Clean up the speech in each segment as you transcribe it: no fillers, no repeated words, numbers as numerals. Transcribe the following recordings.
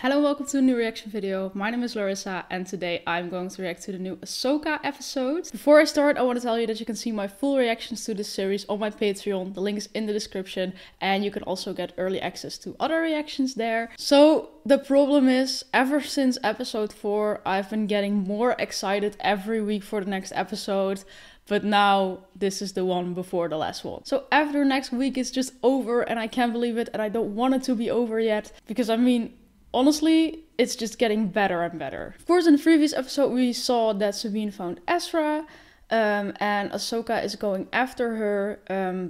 Hello, welcome to a new reaction video. My name is Larissa and today I'm going to react to the new Ahsoka episode. Before I start, I want to tell you that you can see my full reactions to this series on my Patreon. The link is in the description and you can also get early access to other reactions there. So the problem is, ever since episode 4, I've been getting more excited every week for the next episode. But now this is the one before the last one. So after next week it's just over and I can't believe it and I don't want it to be over yet. Because I mean, honestly, it's just getting better and better. Of course, in the previous episode we saw that Sabine found Ezra and Ahsoka is going after her,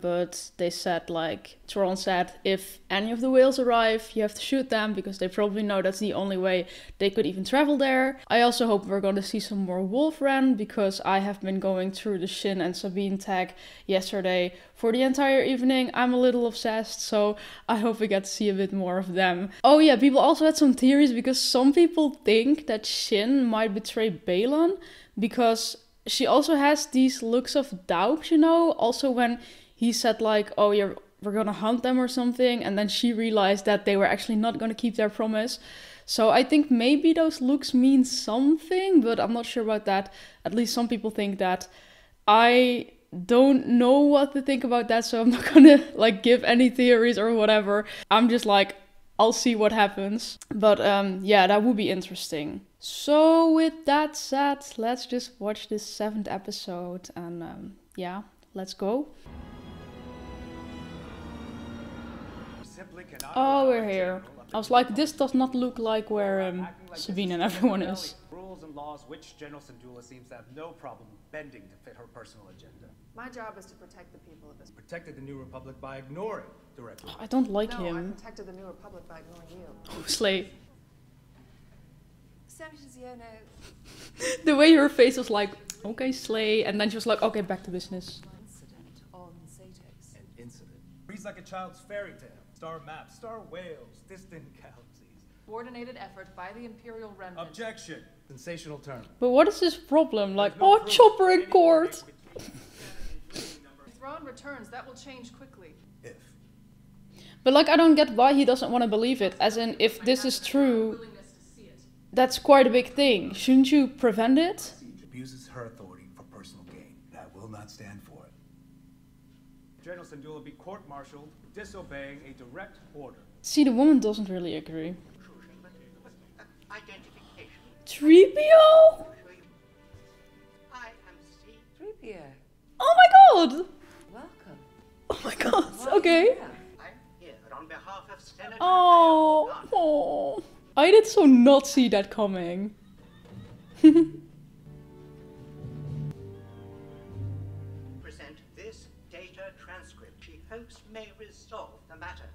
but they said, like Tron said, if any of the whales arrive, you have to shoot them because they probably know that's the only way they could even travel there. I also hope we're going to see some more Wolfran because I have been going through the Shin and Sabine tag yesterday for the entire evening. I'm a little obsessed, so I hope we get to see a bit more of them. Oh yeah, people also had some theories because some people think that Shin might betray Baylan because she also has these looks of doubt, you know? Also when he said like, oh, we're gonna hunt them or something, and then she realized that they were actually not gonna keep their promise. So I think maybe those looks mean something, but I'm not sure about that. At least some people think that. I don't know what to think about that, so I'm not gonna like give any theories or whatever. I'm just like, I'll see what happens. But yeah, that would be interesting. So with that said, let's just watch this 7th episode and yeah, let's go. Oh, we're here. I was like, this does not look like where Sabine and everyone is. Rules and laws which General Syndulla seems to have no problem bending to fit her personal agenda. My job is to protect the people of this. Protected the New Republic by ignoring directly. I don't like No, I him. protected the New Republic by ignoring you. Oh, Slay. The The way her face was like, okay, Slay, and then she was like, okay, back to business. incident on Segas. An incident. Reads like a child's fairy tale. Star maps, star whales, distant galaxies. Coordinated effort by the Imperial Remnant. Objection. Sensational term. But what is this problem? Like, oh, Chopper in court. If Thrawn returns, that will change quickly. If. But like, I don't get why he doesn't want to believe it. As in, if this is true, that's quite a big thing. Shouldn't you prevent it? Abuses her authority for personal gain. I will not stand for it. General Syndulla be court-martialed, disobeying a direct order. See, the woman doesn't really agree. Identification. 3PO? I am C. 3PO. Oh my god! Welcome. Oh my god, okay. I'm here on behalf of Senator Oh. I did so not see that coming. Present this data transcript. She hopes may resolve the matter.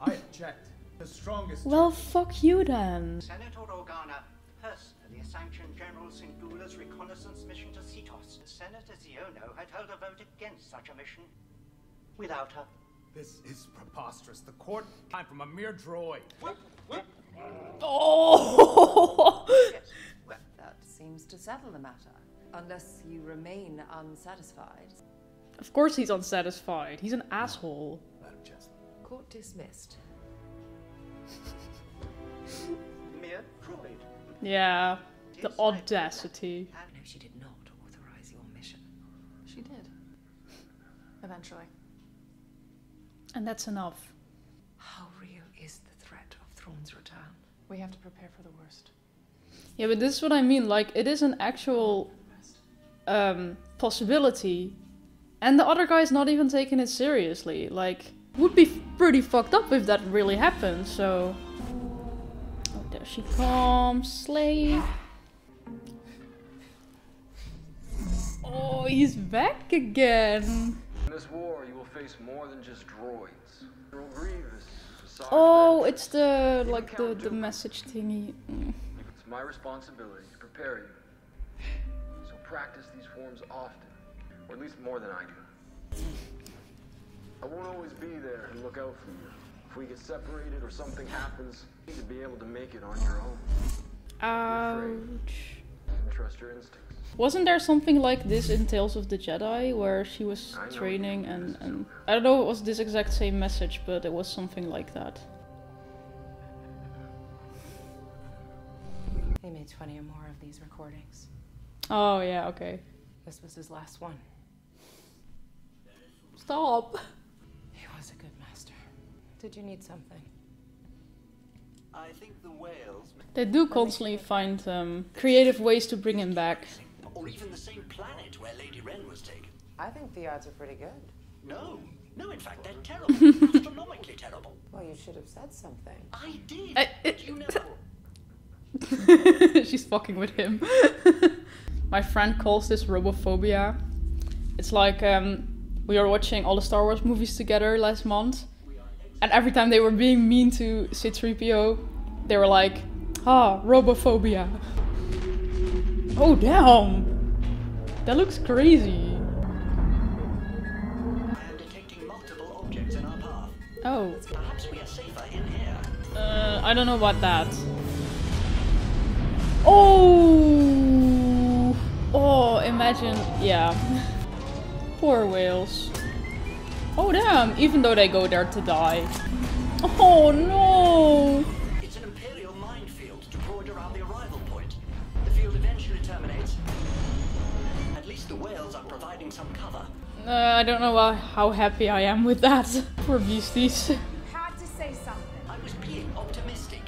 I object. The strongest. Well, fuck you then. Senator Organa personally sanctioned General Syndulla's reconnaissance mission to Cetos. Senator Ziono had held a vote against such a mission. Without her. This is preposterous. The court came from a mere droid. Oh! Yes. Well, That seems to settle the matter. Unless you remain unsatisfied. Of course he's unsatisfied. He's an asshole. Madam Chancellor. Court dismissed. mere droid. Yeah, the audacity. No, she did not authorize your mission. She did. Eventually. And that's enough. How real is the threat of Thrawn's return? We have to prepare for the worst. Yeah, but this is what I mean. Like, it is an actual possibility. And the other guy's not even taking it seriously. Like, would be pretty fucked up if that really happened, so... Oh, there she comes. Slay. Oh, he's back again. In this war, you will face more than just droids. General Grievous, Asajj Oh, Ventress, it's the, even like, Count the Dooku. message thingy. It's my responsibility to prepare you. So practice these forms often, or at least more than I do. I won't always be there and look out for you. If we get separated or something happens, you need to be able to make it on your own. Ouch. And trust your instincts. Wasn't there something like this in Tales of the Jedi, where she was training and I don't know if it was this exact same message, but it was something like that. They made 20 or more of these recordings. Oh, yeah, okay. This was his last one. Stop. He was a good master. Did you need something? I think the whales... They do constantly find creative ways to bring him back. Or even the same planet where Lady Wren was taken. I think the odds are pretty good. No, in fact, they're terrible. Astronomically terrible. Well, you should have said something. I did, but you never... She's fucking with him. My friend calls this robophobia. It's like we were watching all the Star Wars movies together last month, and every time they were being mean to C-3PO, they were like, ah, robophobia. Oh damn! That looks crazy. I am detecting multiple objects in our path. Oh. Perhaps we are safer in here. I don't know about that. Oh! Oh, imagine, yeah. Poor whales. Oh damn, even though they go there to die. Oh no! It's an Imperial minefield deployed around the arrival point. The field eventually terminates. At least the whales are providing some cover. I don't know how happy I am with that. Poor beasties. Had to say something. I was being optimistic.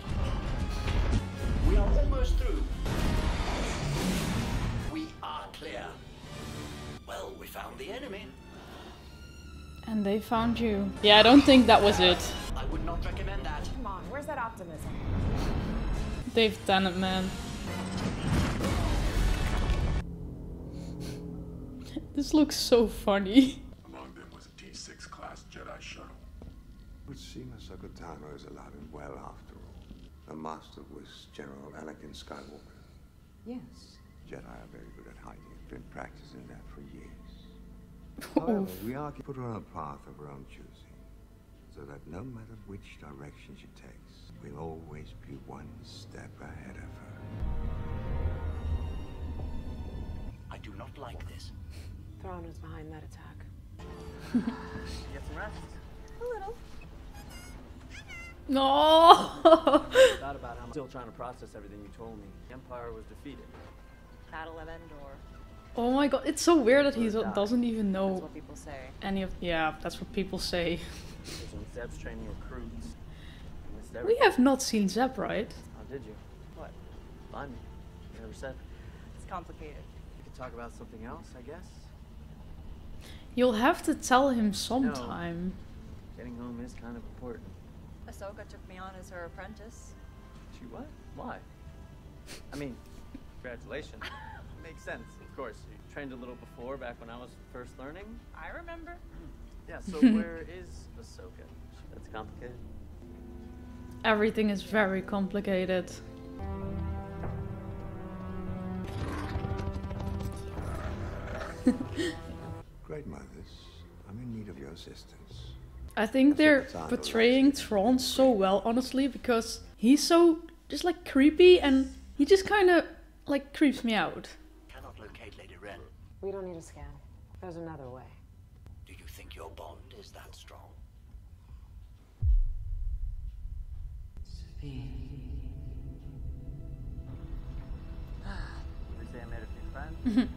We are almost through. We are clear. Well, we found the enemy. And they found you. Yeah, I don't think that was it. I would not recommend that. Come on, where's that optimism? Dave Tennant, man. This looks so funny. Among them was a T6 class Jedi shuttle. Would seem Ahsoka Tano is alive and well after all. The master was General Anakin Skywalker. Yes. Jedi are very good at hiding. Been practicing that for years. Oof. However, we are put her on a path of her own choosing, so that no matter which direction she takes, we'll always be one step ahead of her. I do not like this. Thrawn was behind that attack. Get some rest. A little. No. Thought about how I'm still trying to process everything you told me. The Empire was defeated. Battle of Endor. Oh my god, it's so weird that he doesn't even That's know what people say. any of. Yeah, that's what people say. When Zeb's training recruits. I missed We everything. have not seen Zeb, right? How did you? What? Find me. You never said. It's complicated. We could talk about something else, I guess. You'll have to tell him sometime. Getting home is kind of important. Ahsoka took me on as her apprentice. She what? Why? I mean, congratulations. Makes sense, of course. You trained a little before, back when I was first learning. I remember. Yeah, so where is Ahsoka? That's complicated. Everything is very complicated. Great mothers, I'm in need of your assistance. I think they're portraying Thrawn so well, honestly, because he's so just like creepy and he just kind of like creeps me out. Cannot locate Lady Wren. We don't need a scan. There's another way. Do you think your bond is that strong? They say I made a few friends.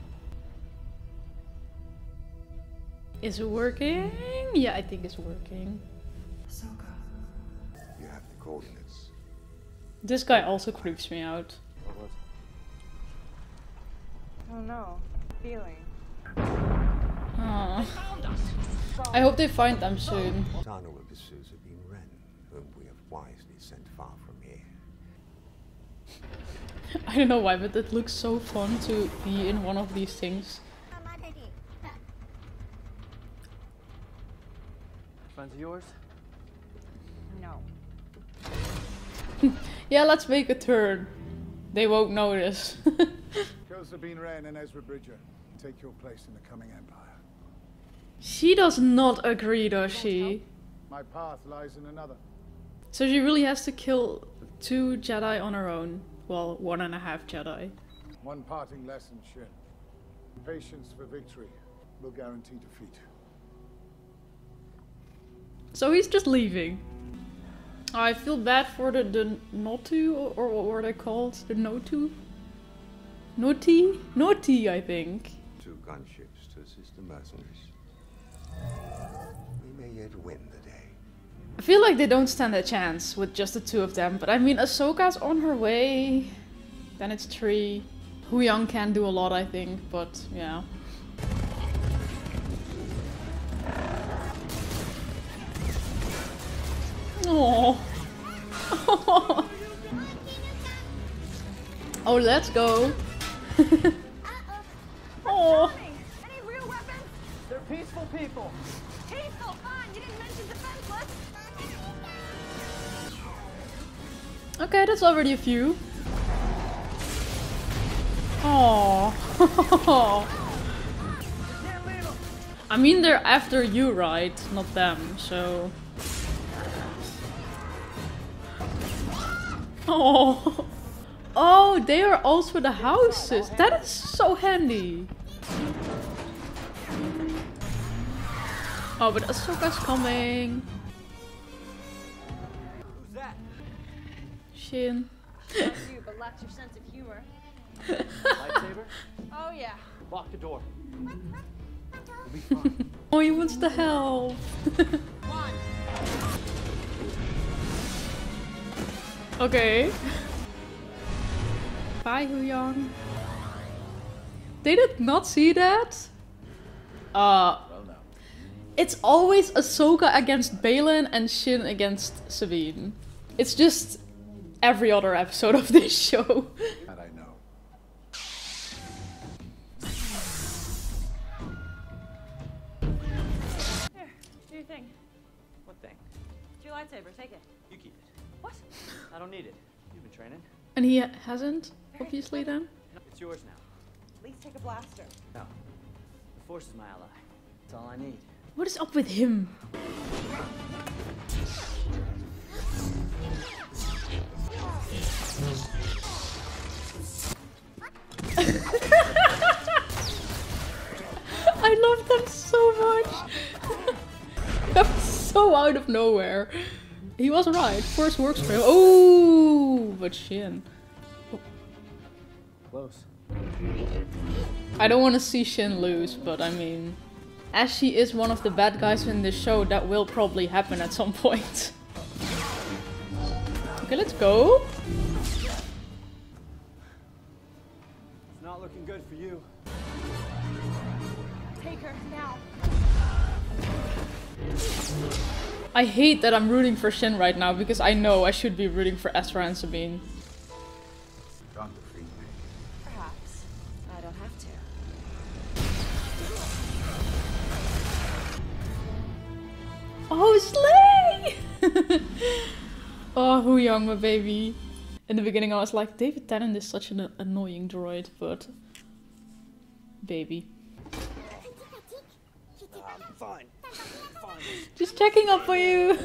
Is it working? Yeah, I think it's working. Ahsoka. You have the coordinates. This guy also creeps me out. What was it? I don't know. Feeling. Aw. I hope they find them soon. Tano will pursue Sabine Wren, whom we have wisely sent far from here. I don't know why, but it looks so fun to be in one of these things. Friends of yours? No. Yeah, let's make a turn. They won't notice. Kill Sabine Wren and Ezra Bridger. Take your place in the coming Empire. She does not agree, does she? My path lies in another. So she really has to kill 2 Jedi on her own. Well, 1.5 Jedi. One parting lesson, Shin. Patience for victory will guarantee defeat. So he's just leaving. I feel bad for the Notu, or what were they called? The Notu? Noti? Noti, I think. 2 gunships to assist the mercenaries. We may yet win the day. I feel like they don't stand a chance with just the 2 of them, but I mean, Ahsoka's on her way. Then it's 3. Hu Yang can do a lot, I think, but yeah. Oh. Oh, let's go. Oh. Any real weapons? They're peaceful people. Peaceful, fine. You didn't mention defenseless. Okay, that's already a few. Oh. I mean, they're after you, right? Not them, so. Oh. Oh, they are also the houses. That is so handy. Oh, but Ahsoka's coming. Who's that? Shin. Not you, but lacks your sense of humor. Lightsaber? Oh yeah. Lock the door. We'll be fine. Oh, he wants to help. One. Okay. Bye, Hu Yang. They did not see that? Well, no. It's always Ahsoka against Baylan and Shin against Sabine. It's just every other episode of this show. That I know. Here, do your thing. What thing? It's your lightsaber. Take it. You keep it. What? I don't need it. You've been training. And he hasn't, obviously, then. It's yours now. At least take a blaster. No. The Force is my ally. That's all I need. What is up with him? I love that so much. That was so out of nowhere. He was right. Force works for him. Oh, but Shin. Oh. Close. I don't want to see Shin lose, but I mean, as she is one of the bad guys in this show, that will probably happen at some point. Okay, let's go. It's not looking good for you. Take her now. I hate that I'm rooting for Shin right now, because I know I should be rooting for Ezra and Sabine. Can't defeat me. Perhaps. I don't have to. Oh, Slay! Oh, Hu Yang, my baby. In the beginning I was like, David Tennant is such an annoying droid, but... Baby. Fine. Fine. Just checking up for you.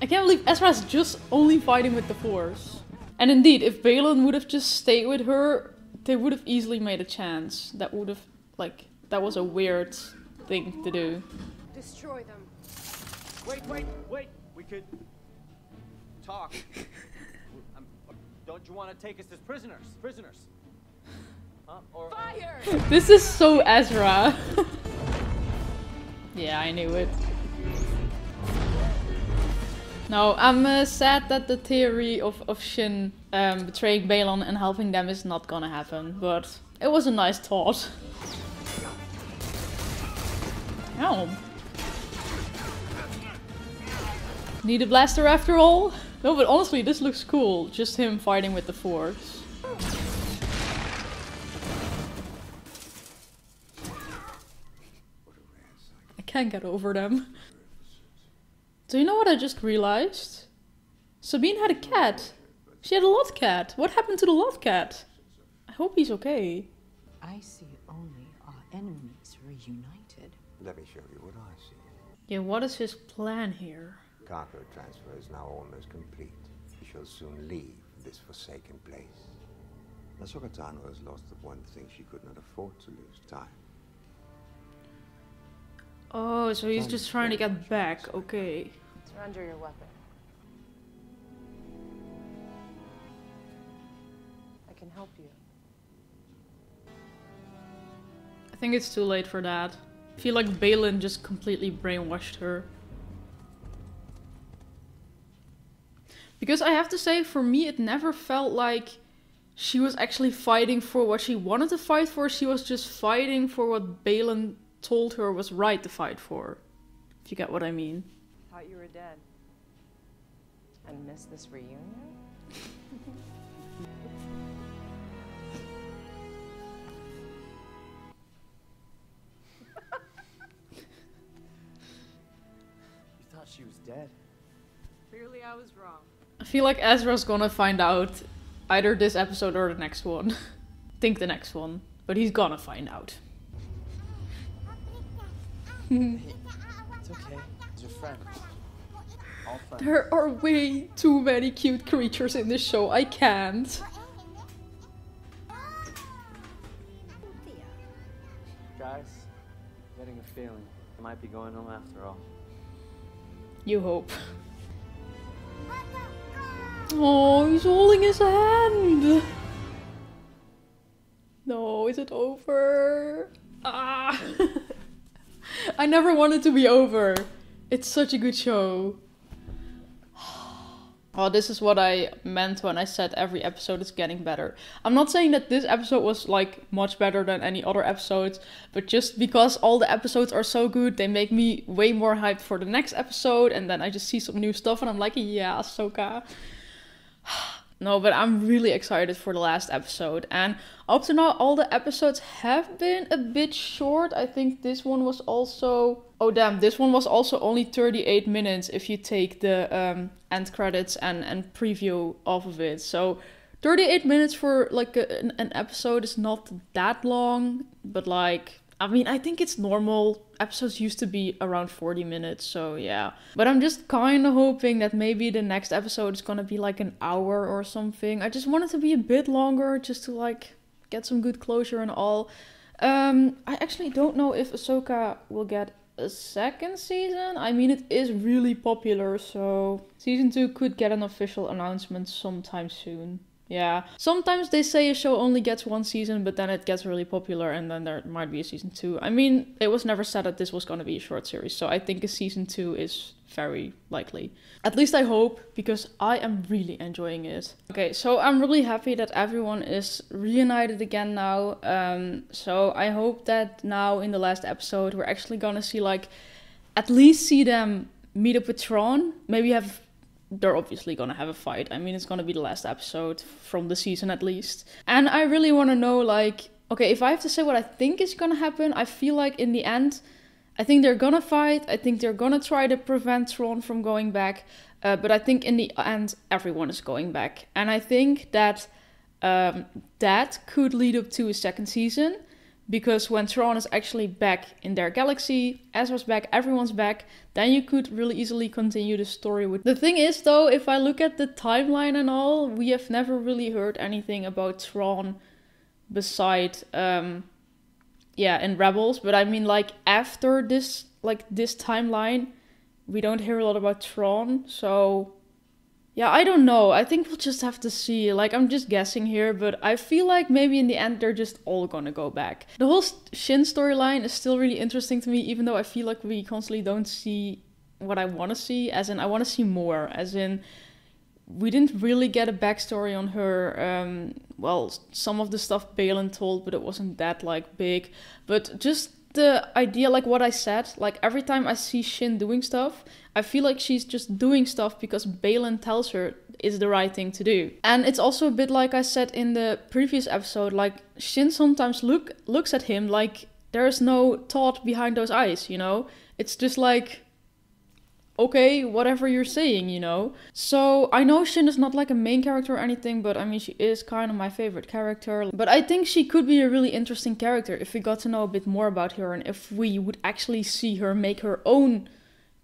I can't believe Ezra's just only fighting with the Force. And indeed, if Baylan would have just stayed with her, they would have easily made a chance. That would have, like, that was a weird thing to do. Destroy them. Wait. We could talk. Don't you want to take us as prisoners? Or Fire! This is so Ezra. Yeah, I knew it. No, I'm sad that the theory of Shin betraying Baylan and helping them is not gonna happen, but it was a nice thought. Ow. Need a blaster after all? No, but honestly, this looks cool. Just him fighting with the Force. I can't get over them. Do you know what I just realized? Sabine had a cat. She had a lot cat. What happened to the lot cat? I hope he's okay. I see only our enemies reunited. Let me show you what I see. Yeah, what is his plan here? Cargo transfer is now almost complete. We shall soon leave this forsaken place. Ahsoka Tano has lost the one thing she could not afford to lose, time. Oh, so he's just trying to get back, okay. Surrender your weapon. I can help you. I think it's too late for that. I feel like Balin just completely brainwashed her. Because I have to say, for me, it never felt like she was actually fighting for what she wanted to fight for. She was just fighting for what Balin told her was right to fight for. If you get what I mean. Thought you were dead. And missed this reunion? You thought she was dead? Clearly I was wrong. I feel like Ezra's gonna find out either this episode or the next one. Think the next one. But he's gonna find out. It's okay. It's your friend. All friends. There are way too many cute creatures in this show. I can't. Guys, getting a feeling. I might be going home after all. You hope. Oh, he's holding his hand. No, is it over? Ah. I never wanted it to be over. It's such a good show. Oh, this is what I meant when I said every episode is getting better. I'm not saying that this episode was like much better than any other episodes, but just because all the episodes are so good, they make me way more hyped for the next episode, and then I just see some new stuff and I'm like, yeah, Ahsoka. No, but I'm really excited for the last episode. And up to now, all the episodes have been a bit short. I think this one was also... Oh damn, this one was also only 38 minutes if you take the end credits and preview off of it. So 38 minutes for like an episode is not that long. But like, I mean, I think it's normal. Episodes used to be around 40 minutes, so yeah. But I'm just kind of hoping that maybe the next episode is gonna be like an hour or something. I just want it to be a bit longer, just to like get some good closure and all. I actually don't know if Ahsoka will get a second season. I mean, it is really popular, so season 2 could get an official announcement sometime soon. Yeah, sometimes they say a show only gets one season, but then it gets really popular and then there might be a season 2. I mean, it was never said that this was going to be a short series, so I think a season 2 is very likely. At least I hope, because I am really enjoying it. Okay, so I'm really happy that everyone is reunited again now. So I hope that now in the last episode we're actually gonna see, like, at least see them meet up with Thrawn. Maybe they're obviously gonna have a fight. I mean, it's gonna be the last episode from the season at least. And I really want to know, like, okay, if I have to say what I think is gonna happen, I feel like in the end, I think they're gonna fight. I think they're gonna try to prevent Thrawn from going back. But I think in the end, everyone is going back. And I think that that could lead up to a second season. Because when Thrawn is actually back in their galaxy, Ezra's back, everyone's back, then you could really easily continue the story with... The thing is though, if I look at the timeline and all, we have never really heard anything about Thrawn beside, in Rebels. But I mean, like, after this timeline, we don't hear a lot about Thrawn, so... Yeah, I don't know. I think we'll just have to see. Like, I'm just guessing here, but I feel like maybe in the end they're just all gonna go back. The whole Shin storyline is still really interesting to me, even though I feel like we constantly don't see what I want to see. As in, I want to see more. As in, we didn't really get a backstory on her. Well, some of the stuff Balin told, but it wasn't that, like, big. But just the idea, like what I said, like every time I see Shin doing stuff, I feel like she's just doing stuff because Balin tells her is the right thing to do. And it's also a bit like I said in the previous episode, like Shin sometimes looks at him like there's no thought behind those eyes, you know? It's just like, okay, whatever you're saying, you know? So I know Shin is not like a main character or anything, but I mean, she is kind of my favorite character. But I think she could be a really interesting character if we got to know a bit more about her and if we would actually see her make her own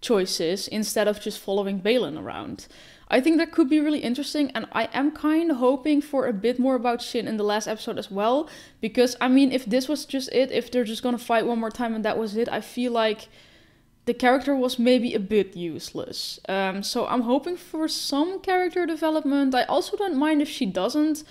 choices instead of just following Balin around. I think that could be really interesting, and I am kind of hoping for a bit more about Shin in the last episode as well, because, I mean, if this was just it, if they're just gonna fight one more time and that was it, I feel like the character was maybe a bit useless. So I'm hoping for some character development. I also don't mind if she doesn't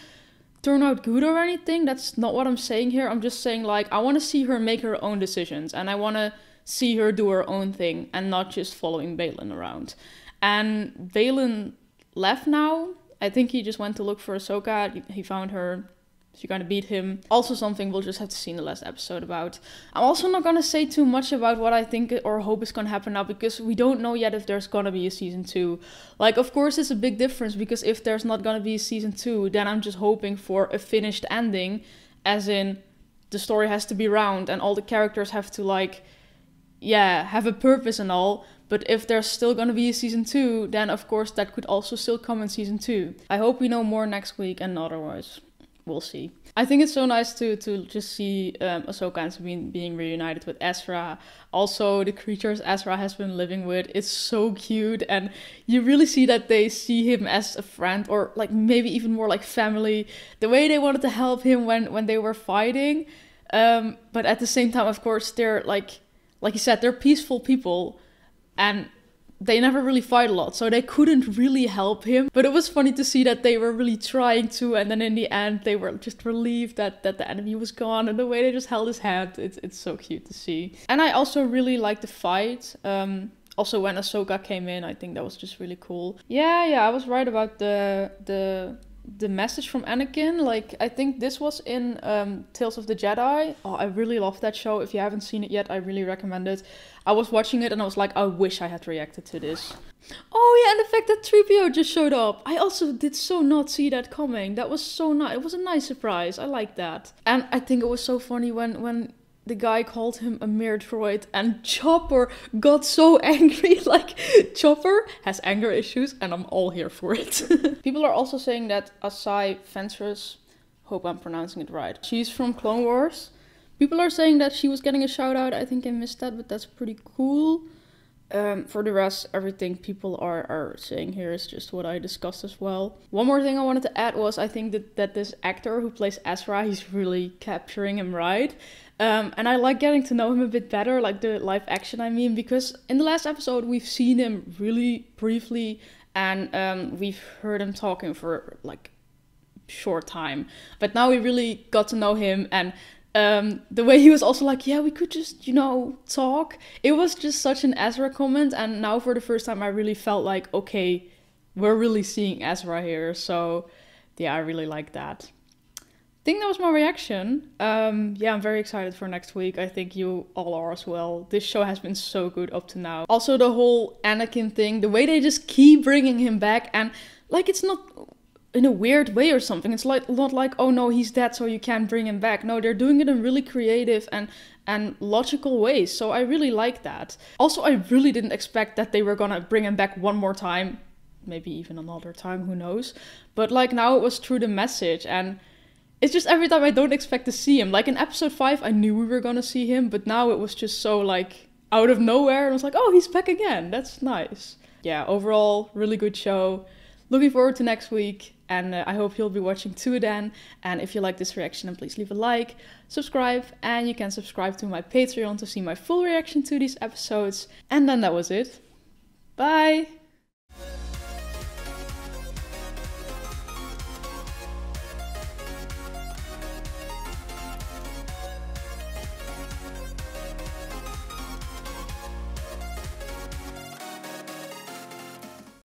turn out good or anything. That's not what I'm saying here. I'm just saying, like, I want to see her make her own decisions, and I want to see her do her own thing and not just following Baylan around. And Baylan left now. I think he just went to look for Ahsoka. He found her. She kind of beat him. Also something we'll just have to see in the last episode about. I'm also not going to say too much about what I think or hope is going to happen now, because we don't know yet if there's going to be a season 2. Like, of course, it's a big difference, because if there's not going to be a season 2, then I'm just hoping for a finished ending, as in the story has to be round and all the characters have to, like, yeah, have a purpose and all. But if there's still going to be a season 2, then of course that could also still come in season 2. I hope we know more next week, and otherwise we'll see. I think it's so nice to just see Ahsoka and Sabine being reunited with Ezra. Also, the creatures Ezra has been living with, it's so cute, and you really see that they see him as a friend, or like maybe even more like family. The way they wanted to help him when they were fighting, but at the same time, of course, they're like you said, they're peaceful people, and they never really fight a lot, so they couldn't really help him. But it was funny to see that they were really trying to, and then in the end they were just relieved that the enemy was gone, and the way they just held his hand, it's so cute to see. And I also really like the fight. Also when Ahsoka came in, I think that was just really cool. Yeah, I was right about the message from Anakin. Like, I think this was in Tales of the Jedi. Oh, I really love that show. If you haven't seen it yet, I really recommend it. I was watching it and I was like, I wish I had reacted to this. Oh yeah, and the fact that 3PO just showed up. I also did so not see that coming. That was so nice. It was a nice surprise. I like that. And I think it was so funny when the guy called him a mere droid, and Chopper got so angry. Like, Chopper has anger issues, and I'm all here for it. People are also saying that Asai Ventress, hope I'm pronouncing it right, she's from Clone Wars. People are saying that she was getting a shout out. I think I missed that, but that's pretty cool. For the rest, everything people are saying here is just what I discussed as well. One more thing I wanted to add was, I think that this actor who plays Ezra, he's really capturing him right. And I like getting to know him a bit better, like the live action, I mean, because in the last episode we've seen him really briefly, and we've heard him talking for like short time. But now we really got to know him, and the way he was also like, yeah, we could just, talk. It was just such an Ezra comment, and now for the first time I really felt like, okay, we're really seeing Ezra here. So yeah, I really like that. I think that was my reaction. Yeah, I'm very excited for next week. I think you all are as well. This show has been so good up to now. Also, the whole Anakin thing, the way they just keep bringing him back, and like, it's not in a weird way or something. It's like not like, oh no, he's dead, so you can't bring him back. No, they're doing it in really creative and logical ways. So I really like that. Also, I really didn't expect that they were gonna bring him back one more time. Maybe even another time, who knows. But like, now it was through the message, and it's just every time I don't expect to see him. Like in episode 5, I knew we were gonna see him, but now it was just so like out of nowhere. And I was like, oh, he's back again. That's nice. Yeah, overall, really good show. Looking forward to next week, and I hope you'll be watching too then. And if you like this reaction, then please leave a like, subscribe, and you can subscribe to my Patreon to see my full reaction to these episodes. And then that was it. Bye!